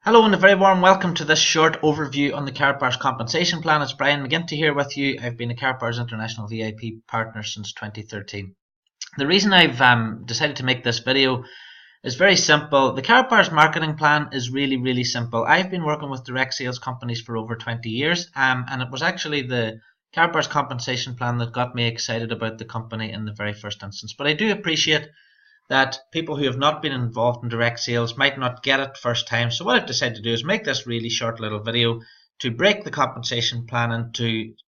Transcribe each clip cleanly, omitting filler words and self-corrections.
Hello and a very warm welcome to this short overview on the Karatbars compensation plan. It's Brian McGinty here with you. I've been a Karatbars International VIP partner since 2013. The reason I've decided to make this video is very simple. The Karatbars marketing plan is really simple. I've been working with direct sales companies for over 20 years and it was actually the Karatbars compensation plan that got me excited about the company in the very first instance. But I do appreciate that people who have not been involved in direct sales might not get it first time. So what I've decided to do is make this really short little video to break the compensation plan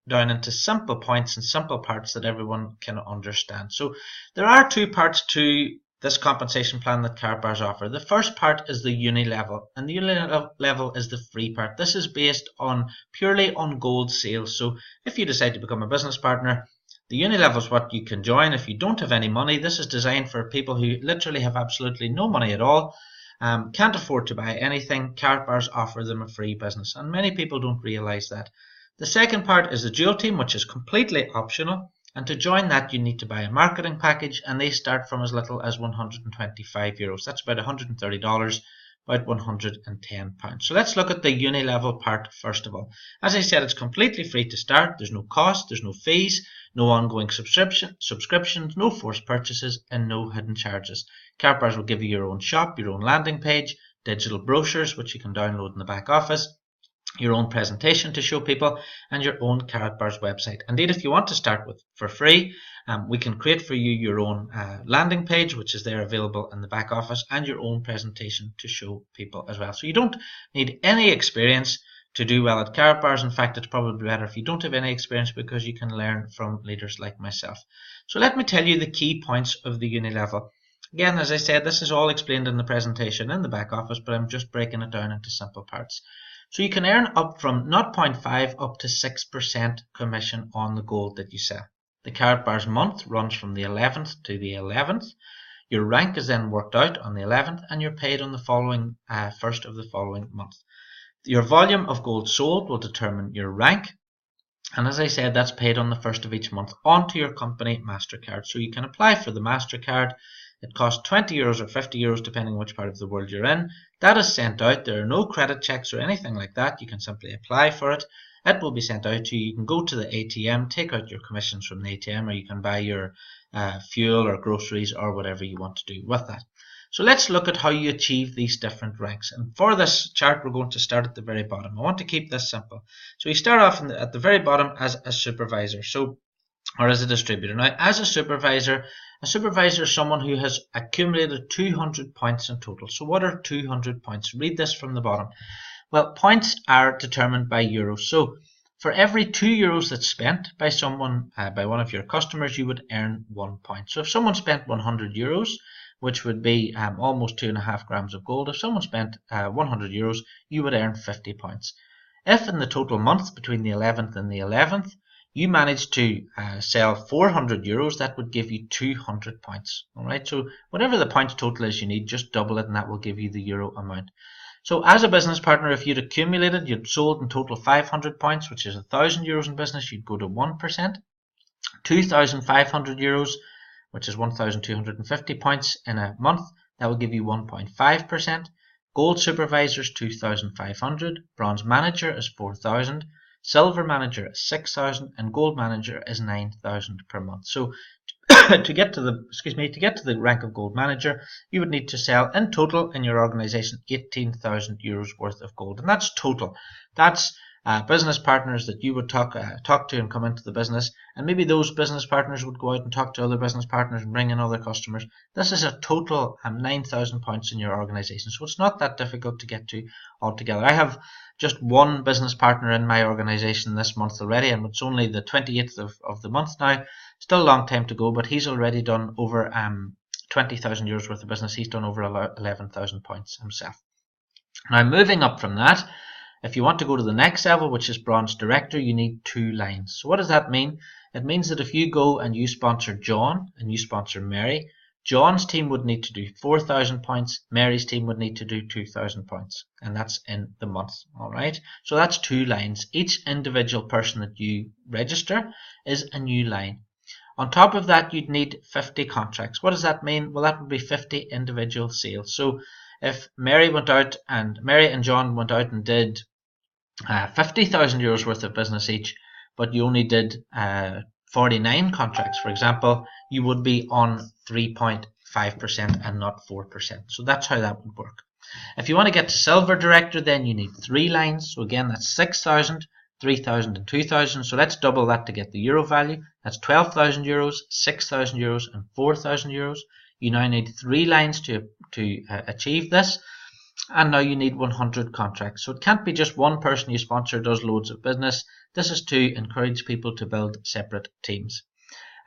down into simple points and simple parts that everyone can understand. So there are two parts to this compensation plan that Karatbars offer. The first part is the unilevel, and the unilevel is the free part. This is based on purely on gold sales. So if you decide to become a business partner, the unilevel is what you can join if you don't have any money. This is designed for people who literally have absolutely no money at all, can't afford to buy anything. Karatbars offer them a free business, and many people don't realise that. The second part is the dual team, which is completely optional, and to join that you need to buy a marketing package, and they start from as little as €125. That's about $130. About £110. So let's look at the unilevel part first of all. As I said, it's completely free to start. There's no cost, there's no fees, no ongoing subscriptions, no forced purchases, and no hidden charges. Karatbars will give you your own shop, your own landing page, digital brochures which you can download in the back office, your own presentation to show people, and your own Karatbars website. Indeed, if you want to start with for free, we can create for you your own landing page, which is there available in the back office, and your own presentation to show people as well. So you don't need any experience to do well at Karatbars. In fact, it's probably better if you don't have any experience, because you can learn from leaders like myself. So let me tell you the key points of the unilevel. Again, as I said, this is all explained in the presentation in the back office, but I'm just breaking it down into simple parts. So you can earn up from 0.5 up to 6% commission on the gold that you sell. The Karatbars month runs from the 11th to the 11th. Your rank is then worked out on the 11th, and you're paid on the following first of the following month. Your volume of gold sold will determine your rank, and as I said, that's paid on the first of each month onto your company MasterCard. So you can apply for the MasterCard. It costs €20 or €50 depending on which part of the world you're in. That is sent out. There are no credit checks or anything like that. You can simply apply for it. It will be sent out to you. You can go to the ATM, take out your commissions from the ATM, or you can buy your fuel or groceries or whatever you want to do with that. So let's look at how you achieve these different ranks. And for this chart, we're going to start at the very bottom. I want to keep this simple. So you start off at the very bottom as a supervisor, or as a distributor. Now, as a supervisor is someone who has accumulated 200 points in total. So what are 200 points? Read this from the bottom. Well, points are determined by euros. So for every €2 that's spent by someone, by one of your customers, you would earn 1 point. So if someone spent €100, which would be almost 2.5 grams of gold, if someone spent €100, you would earn 50 points. If in the total month between the 11th and the 11th, you managed to sell €400, that would give you 200 points. Alright, so whatever the points total is you need, just double it and that will give you the euro amount. So as a business partner, if you'd accumulated, you'd sold in total 500 points, which is €1,000 in business, you'd go to 1%. €2,500, which is 1,250 points in a month, that will give you 1.5%. Gold supervisors 2,500, bronze manager is 4,000, silver manager is 6,000, and gold manager is 9,000 per month. So to get to the rank of gold manager, you would need to sell in total in your organization €18,000 worth of gold, and that's total. That's business partners that you would talk to and come into the business, and maybe those business partners would go out and talk to other business partners and bring in other customers. This is a total 9,000 points in your organization, so it's not that difficult to get to altogether. I have just one business partner in my organization this month already, and it's only the 28th of the month now. Still a long time to go, but he's already done over €20,000 worth of business. He's done over 11,000 points himself. Now, moving up from that, if you want to go to the next level, which is bronze director, you need 2 lines. So what does that mean? It means that if you go and you sponsor John and you sponsor Mary, John's team would need to do 4,000 points, Mary's team would need to do 2,000 points, and that's in the month. Alright, so that's 2 lines. Each individual person that you register is a new line. On top of that, you'd need 50 contracts. What does that mean? Well, that would be 50 individual sales. So If Mary and John went out and did 50,000 euros worth of business each, but you only did 49 contracts, for example, you would be on 3.5% and not 4%. So that's how that would work. If you want to get to Silver Director, then you need 3 lines. So again, that's 6,000, 3,000 and 2,000. So let's double that to get the euro value. That's 12,000 euros, 6,000 euros and 4,000 euros. You now need 3 lines to achieve this. And now you need 100 contracts. So it can't be just one person you sponsor does loads of business. This is to encourage people to build separate teams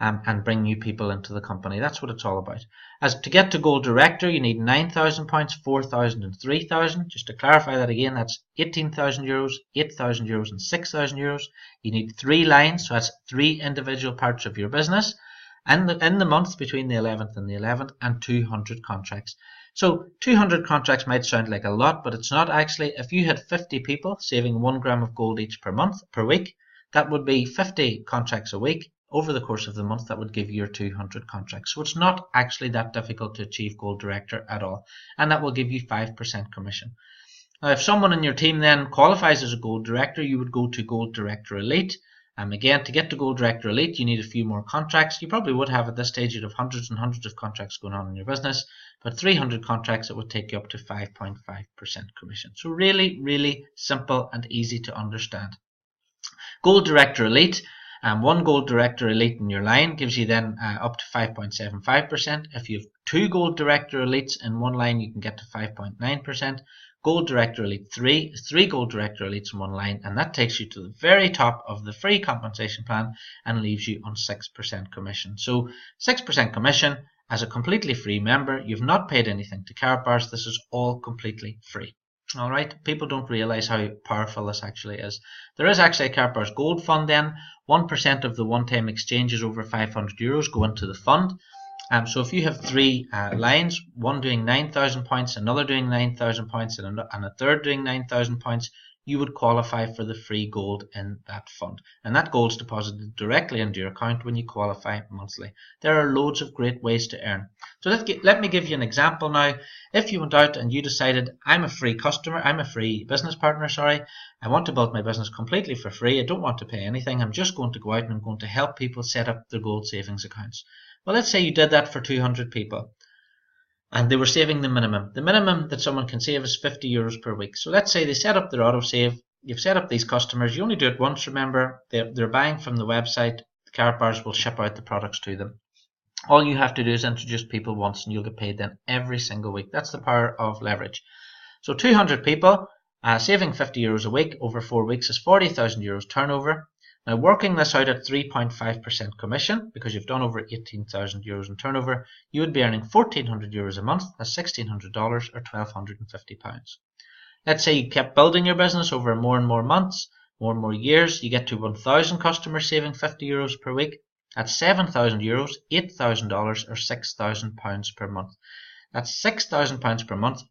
and bring new people into the company. That's what it's all about. As to get to Gold Director, you need 9,000 points, 4,000 and 3,000. Just to clarify that again, that's 18,000 euros, 8,000 euros and 6,000 euros. You need 3 lines, so that's 3 individual parts of your business. And in the month between the 11th and the 11th, and 200 contracts. So 200 contracts might sound like a lot, but it's not actually. If you had 50 people saving 1 gram of gold each per week, that would be 50 contracts a week. Over the course of the month, that would give you your 200 contracts. So it's not actually that difficult to achieve Gold Director at all. And that will give you 5% commission. Now, if someone in your team then qualifies as a Gold Director, you would go to Gold Director Elite. Again, to get to Gold Director Elite, you need a few more contracts. You probably would have at this stage, you'd have hundreds and hundreds of contracts going on in your business. But 300 contracts, it would take you up to 5.5% commission. So really, really simple and easy to understand. Gold Director Elite. 1 Gold Director Elite in your line gives you then up to 5.75%. If you have 2 Gold Director Elites in one line, you can get to 5.9%. Gold Director Elite 3 is 3 Gold Director Elites in one line, and that takes you to the very top of the free compensation plan and leaves you on 6% commission. So 6% commission as a completely free member. You've not paid anything to Karatbars. This is all completely free. Alright, people don't realise how powerful this actually is. There is actually a Karatbars Gold Fund then. 1% of the one-time exchanges over 500 euros go into the fund. So if you have 3 lines, one doing 9,000 points, another doing 9,000 points, and a third doing 9,000 points, you would qualify for the free gold in that fund. And that gold is deposited directly into your account when you qualify monthly. There are loads of great ways to earn. So let me give you an example now. If you went out and you decided, I'm a free business partner, I want to build my business completely for free. I don't want to pay anything. I'm just going to go out and I'm going to help people set up their gold savings accounts. Well, let's say you did that for 200 people and they were saving the minimum. The minimum that someone can save is 50 euros per week. So let's say they set up their autosave. You've set up these customers. You only do it once, remember. They're buying from the website. The Karatbars will ship out the products to them. All you have to do is introduce people once and you'll get paid then every single week. That's the power of leverage. So 200 people saving 50 euros a week over 4 weeks is 40,000 euros turnover. Now, working this out at 3.5% commission, because you've done over 18,000 euros in turnover, you would be earning 1,400 euros a month. That's $1,600 or £1,250. Let's say you kept building your business over more and more months, more and more years. You get to 1,000 customers saving 50 euros per week. That's 7,000 euros, $8,000 or £6,000 per month. That's £6,000 per month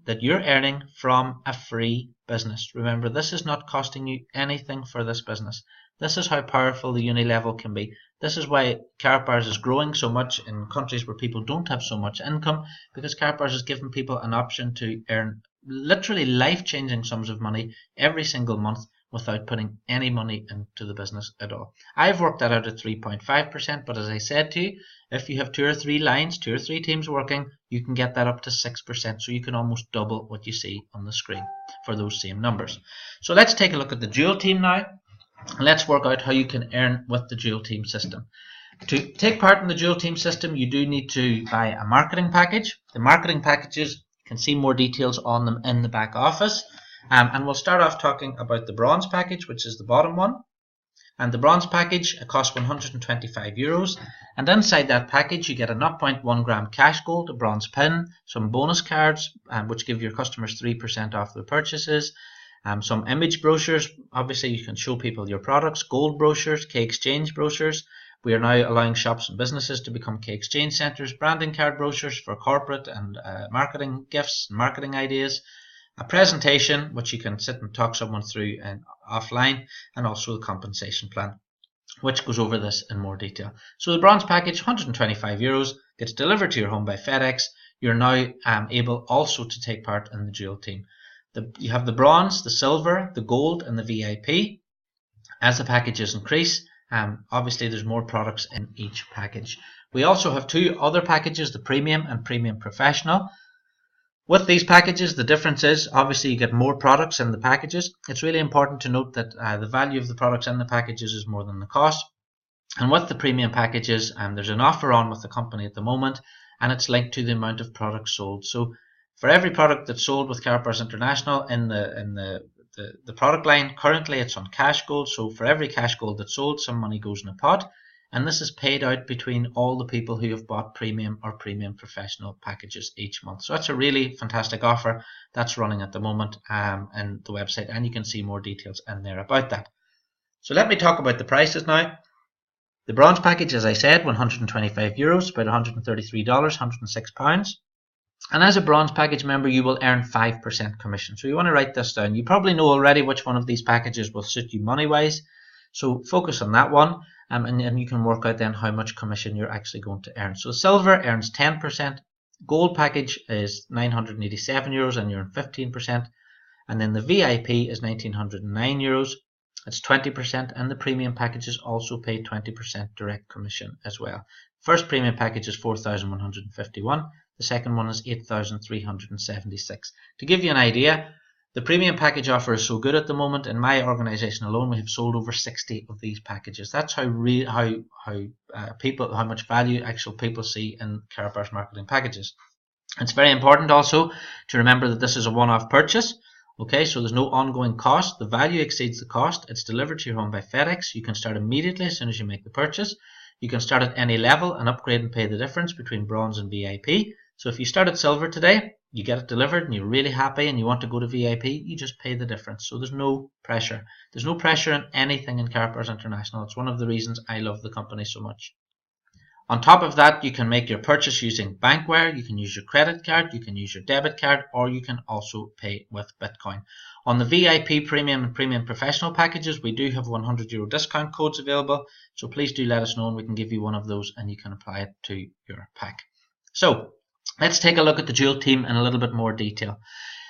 that you're earning from a free business. Remember, this is not costing you anything for this business. This is how powerful the unilevel can be. This is why Karatbars is growing so much in countries where people don't have so much income, because Karatbars is giving people an option to earn literally life-changing sums of money every single month without putting any money into the business at all. I've worked that out at 3.5%, but as I said to you, if you have 2 or 3 lines, 2 or 3 teams working, you can get that up to 6%, so you can almost double what you see on the screen for those same numbers. So let's take a look at the dual team now. Let's work out how you can earn with the dual team system. To take part in the dual team system, you do need to buy a marketing package. The marketing packages, you can see more details on them in the back office. And we'll start off talking about the bronze package, which is the bottom one. And the bronze package costs 125 euros. And inside that package, you get a 0.1 gram cash gold, a bronze pin, some bonus cards, which give your customers 3% off their purchases, some image brochures. Obviously, you can show people your products, gold brochures, K-Exchange brochures. We are now allowing shops and businesses to become K-Exchange centres, branding card brochures for corporate and marketing gifts, marketing ideas, a presentation which you can sit and talk someone through offline, and also the compensation plan, which goes over this in more detail. So the bronze package, 125 euros, gets delivered to your home by FedEx. you're now able also to take part in the dual team. You have the bronze, the silver, the gold, and the VIP. As the packages increase, obviously there's more products in each package. We also have two other packages, the premium and premium professional. With these packages, the difference is obviously you get more products in the packages. It's really important to note that the value of the products in the packages is more than the cost. And with the premium packages, there's an offer on with the company at the moment, and it's linked to the amount of products sold. So for every product that's sold with Karatbars International in the product line, currently it's on Cooksgold. So for every Cooksgold that's sold, some money goes in a pot, and this is paid out between all the people who have bought premium or premium professional packages each month. So that's a really fantastic offer that's running at the moment in the website, and you can see more details in there about that. So let me talk about the prices now. The bronze package, as I said, €125, about $133, £106. And as a bronze package member, you will earn 5% commission. So you want to write this down. You probably know already which one of these packages will suit you money-wise. So focus on that one, and you can work out then how much commission you're actually going to earn. So silver earns 10%. Gold package is €987, and you earn 15%. And then the VIP is €1,909. It's 20%, and the premium packages also pay 20% direct commission as well. First premium package is 4,151. The second one is 8,376. To give you an idea, the premium package offer is so good at the moment. In my organisation alone, we have sold over 60 of these packages. That's how much value actual people see in Karatbars marketing packages. It's very important also to remember that this is a one-off purchase. Okay, so there's no ongoing cost. The value exceeds the cost. It's delivered to your home by FedEx. You can start immediately as soon as you make the purchase. You can start at any level and upgrade and pay the difference between bronze and VIP. So if you start at silver today, you get it delivered and you're really happy and you want to go to VIP, you just pay the difference. So there's no pressure. There's no pressure in anything in Karatbars International. It's one of the reasons I love the company so much. On top of that, you can make your purchase using Bankwire, you can use your credit card, you can use your debit card, or you can also pay with Bitcoin. On the VIP Premium and Premium Professional packages, we do have €100 discount codes available, so please do let us know and we can give you one of those and you can apply it to your pack. So let's take a look at the dual team in a little bit more detail.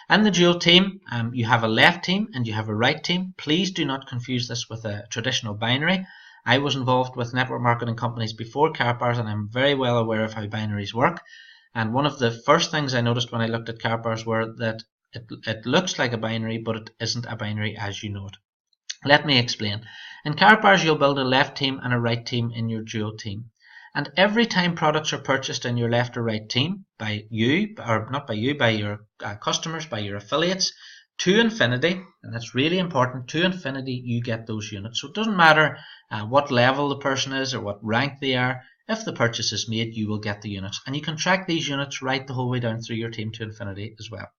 In the dual team, you have a left team and you have a right team. Please do not confuse this with a traditional binary. I was involved with network marketing companies before Karatbars, and I'm very well aware of how binaries work. And one of the first things I noticed when I looked at Karatbars were that it looks like a binary, but it isn't a binary as you know it. Let me explain. In Karatbars, you'll build a left team and a right team in your dual team. And every time products are purchased in your left or right team by you, or not by you, by your customers, by your affiliates, to infinity, and that's really important, to infinity you get those units. So it doesn't matter what level the person is or what rank they are. If the purchase is made, you will get the units, and you can track these units right the whole way down through your team to infinity as well.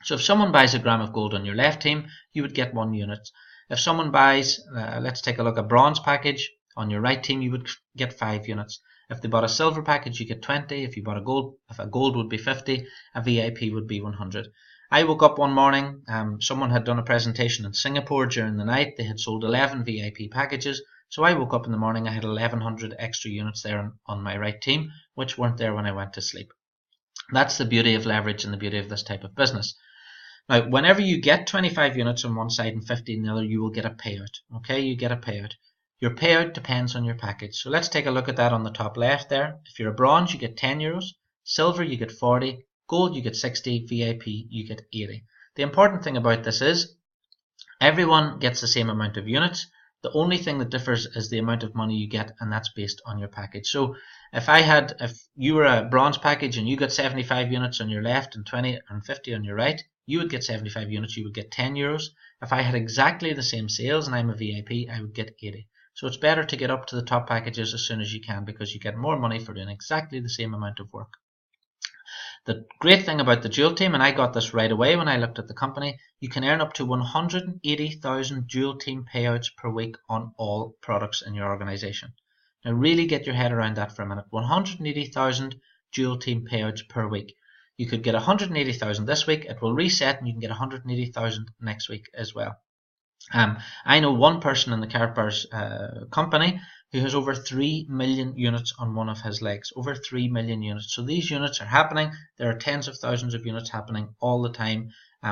So if someone buys a gram of gold on your left team, you would get 1 unit. If someone buys, let's take a look, a bronze package on your right team, you would get 5 units. If they bought a silver package, you get 20. If you bought a gold, if a gold would be 50, a VIP would be 100. I woke up one morning, someone had done a presentation in Singapore during the night. They had sold 11 VIP packages. So I woke up in the morning, I had 1,100 extra units there on my right team, which weren't there when I went to sleep. That's the beauty of leverage and the beauty of this type of business. Now, whenever you get 25 units on one side and 50 on the other, you will get a payout. Okay, you get a payout. Your payout depends on your package. So let's take a look at that on the top left there. If you're a bronze, you get €10. Silver, you get 40. Gold, you get 60. VIP, you get 80. The important thing about this is everyone gets the same amount of units. The only thing that differs is the amount of money you get, and that's based on your package. So if you were a bronze package and you got 75 units on your left and 20 and 50 on your right, you would get 75 units, you would get €10. If I had exactly the same sales and I'm a VIP, I would get 80. So it's better to get up to the top packages as soon as you can, because you get more money for doing exactly the same amount of work. The great thing about the dual team, and I got this right away when I looked at the company, you can earn up to 180,000 dual team payouts per week on all products in your organization. Now really get your head around that for a minute. 180,000 dual team payouts per week. You could get 180,000 this week, it will reset, and you can get 180,000 next week as well. I know one person in the Karatbars company who has over 3 million units on one of his legs. Over 3 million units. So these units are happening. There are tens of thousands of units happening all the time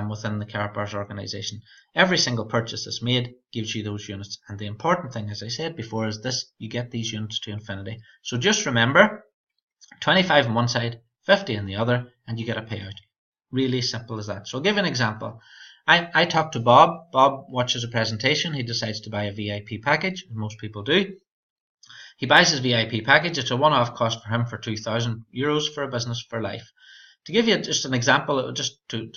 within the Karatbars organization. Every single purchase that's made gives you those units. And the important thing, as I said before, is this: you get these units to infinity. So just remember, 25 on one side, 50 on the other, and you get a payout. Really simple as that. So I'll give you an example. I talked to Bob. Bob watches a presentation. He decides to buy a VIP package, as most people do. He buys his VIP package. It's a one-off cost for him for €2,000 for a business for life. To give you just an example, just to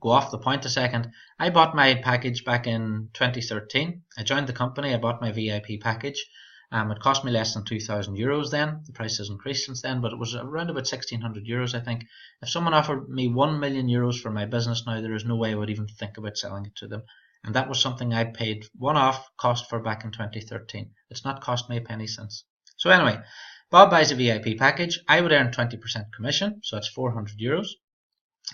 go off the point a second, I bought my package back in 2013. I joined the company. I bought my VIP package. It cost me less than €2,000 then. The price has increased since then, but it was around about €1,600, I think. If someone offered me €1 million for my business now, there is no way I would even think about selling it to them. And that was something I paid one-off cost for back in 2013. It's not cost me a penny since. So anyway, Bob buys a VIP package. I would earn 20% commission, so that's €400.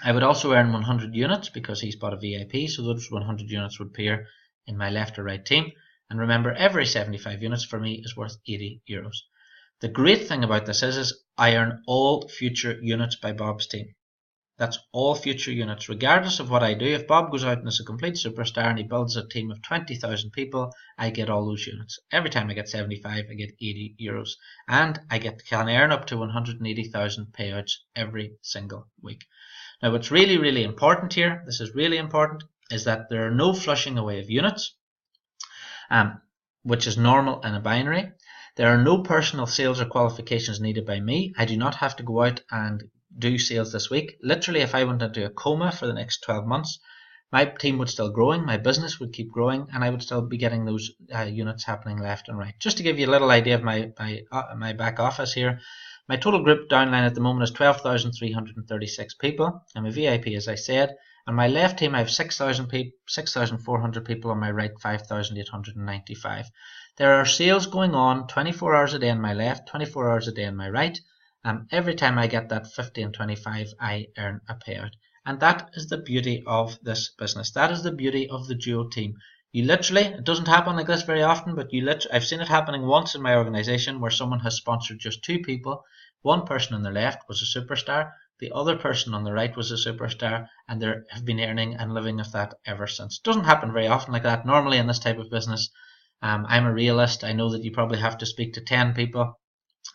I would also earn 100 units because he's bought a VIP, so those 100 units would appear in my left or right team. And remember, every 75 units for me is worth €80. The great thing about this is I earn all future units by Bob's team. That's all future units, regardless of what I do. If Bob goes out and is a complete superstar and he builds a team of 20,000 people, I get all those units. Every time I get 75, I get €80. And I can earn up to 180,000 payouts every single week. Now, what's really, really important here, this is really important, is that there are no flushing away of units, which is normal in a binary. There are no personal sales or qualifications needed by me. I do not have to go out and do sales this week. Literally, if I went into a coma for the next 12 months, my team would still growing, my business would keep growing, and I would still be getting those units happening left and right. Just to give you a little idea of my back office here, my total group downline at the moment is 12,336 people. I'm a VIP, as I said. On my left team, I have 6,400 people. On my right, 5,895. There are sales going on 24 hours a day on my left, 24 hours a day on my right. Every time I get that 50 and 25, I earn a payout. And that is the beauty of this business. That is the beauty of the duo team. You literally, it doesn't happen like this very often, but I've seen it happening once in my organization where someone has sponsored just two people. One person on the left was a superstar. The other person on the right was a superstar, and they have been earning and living off that ever since. It doesn't happen very often like that. Normally in this type of business, I'm a realist. I know that you probably have to speak to 10 people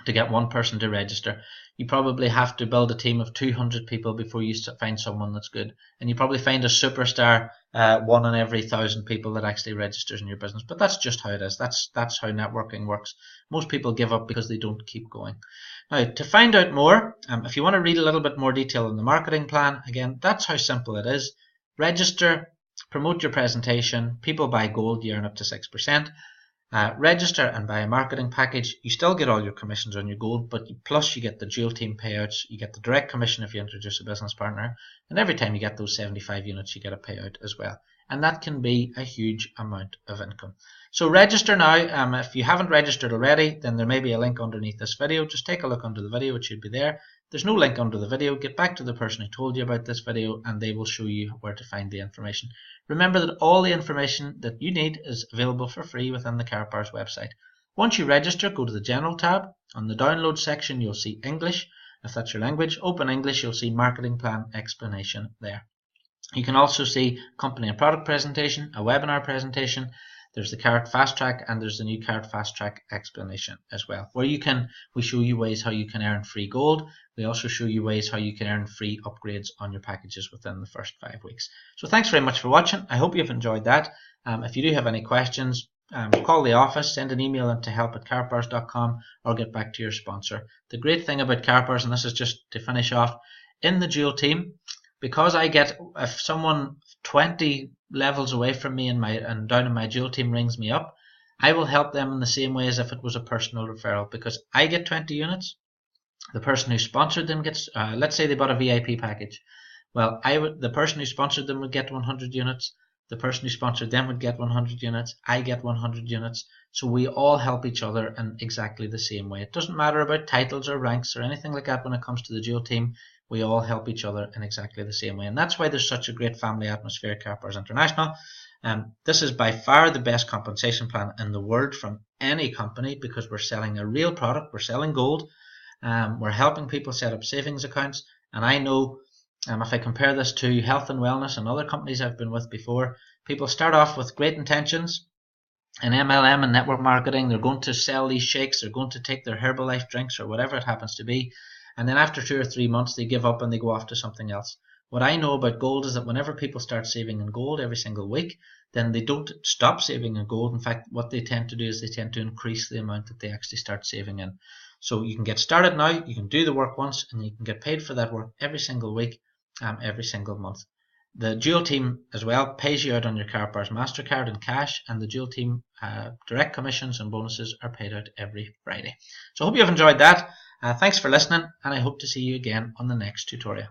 to get one person to register. You probably have to build a team of 200 people before you find someone that's good. And you probably find a superstar one in every 1,000 people that actually registers in your business. But that's just how it is. That's how networking works. Most people give up because they don't keep going. Now, to find out more, if you want to read a little bit more detail in the marketing plan, again, that's how simple it is. Register, promote your presentation. People buy gold, you earn up to 6%. Register and buy a marketing package. You still get all your commissions on your gold, but plus you get the dual team payouts, you get the direct commission if you introduce a business partner, and every time you get those 75 units, you get a payout as well. And that can be a huge amount of income. So register now. If you haven't registered already, then there may be a link underneath this video. Just take a look under the video, it should be there. There's no link under the video. Get back to the person who told you about this video and they will show you where to find the information. Remember that all the information that you need is available for free within the Karatbars website. Once you register, go to the General tab. On the Download section, you'll see English. If that's your language, open English, you'll see Marketing Plan Explanation there. You can also see Company and Product Presentation, a webinar presentation. There's the Karat Fast Track, and there's the new Karat Fast Track explanation as well, where we show you ways how you can earn free gold. We also show you ways how you can earn free upgrades on your packages within the first 5 weeks. So thanks very much for watching. I hope you've enjoyed that. If you do have any questions, call the office, send an email into help@karatbars.com, or get back to your sponsor. The great thing about Karatbars, and this is just to finish off, in the dual team, because I get, if someone 20 levels away from me and down in my dual team rings me up, I will help them in the same way as if it was a personal referral, because I get 20 units. The person who sponsored them gets, let's say they bought a VIP package. Well, the person who sponsored them would get 100 units. The person who sponsored them would get 100 units. I get 100 units. So we all help each other in exactly the same way. It doesn't matter about titles or ranks or anything like that when it comes to the dual team. we all help each other in exactly the same way. And that's why there's such a great family atmosphere at Karatbars International. This is by far the best compensation plan in the world from any company, because we're selling a real product, we're selling gold, we're helping people set up savings accounts. And I know, if I compare this to health and wellness and other companies I've been with before, people start off with great intentions in MLM and network marketing. They're going to sell these shakes, they're going to take their Herbalife drinks or whatever it happens to be, and then after 2 or 3 months they give up and they go off to something else. What I know about gold is that whenever people start saving in gold every single week, then they don't stop saving in gold. In fact, what they tend to do is they tend to increase the amount that they actually start saving in. So you can get started now, you can do the work once, and you can get paid for that work every single week, every single month. The Dual Team as well pays you out on your Karatbars MasterCard in cash, and the Dual Team direct commissions and bonuses are paid out every Friday. So I hope you have enjoyed that. Thanks for listening, and I hope to see you again on the next tutorial.